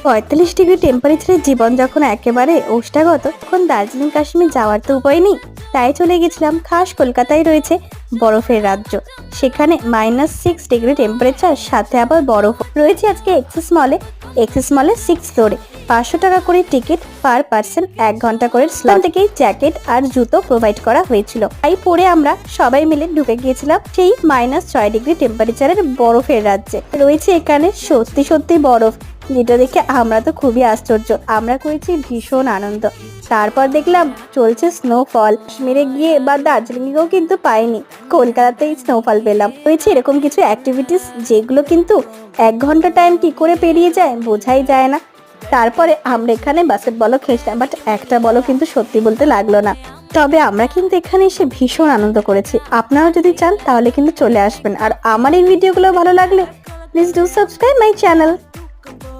45 degree টেম্পারেচারের জীবন যখন একেবারে ওষ্ঠাগত, তখন দার্জিলিং কাশ্মীর যাওয়ার তো উপায় নেই। তাই চলে গেছিলাম খাস কলকাতায় রয়েছে বরফের রাজ্য। সেখানে -6 ডিগ্রি টেম্পারেচার, সাথে আবার বরফ রয়েছে। আজকে এক্সেস মলে 6 ফ্লোরে 500 টাকা করে টিকিট পার পার্সন, 1 ঘন্টা করে স্লট থেকেই জ্যাকেট আর জুতো প্রোভাইড করা হয়েছিল। তাই পরে আমরা সবাই মিলে ঢুকে গিয়েছিলাম সেই -6 ডিগ্রি টেম্পারেচারের বরফের রাজ্যে। রয়েছে এখানে সত্যি সত্যি বরফ, যেটা দেখে আমরা তো খুবই আশ্চর্য। আমরা করেছি ভীষণ আনন্দ। তারপর দেখলাম চলছে স্নোফল। কাশ্মীরে গিয়ে বা দার্জিলিংয়েও কিন্তু পাইনি, কলকাতাতেই স্নোফল পেলাম। হয়েছে এরকম কিছু অ্যাক্টিভিটিস যেগুলো কিন্তু 1 ঘন্টা টাইম কি করে পেরিয়ে যায় বোঝাই যায় না। তারপরে আমরা এখানে বাস্কেটবলও খেলছিলাম, বাট একটা বলও কিন্তু সত্যি বলতে লাগলো না। তবে আমরা কিন্তু এখানে এসে ভীষণ আনন্দ করেছি। আপনারাও যদি চান তাহলে কিন্তু চলে আসবেন। আর আমার এই ভিডিওগুলো ভালো লাগলে please do subscribe my channel.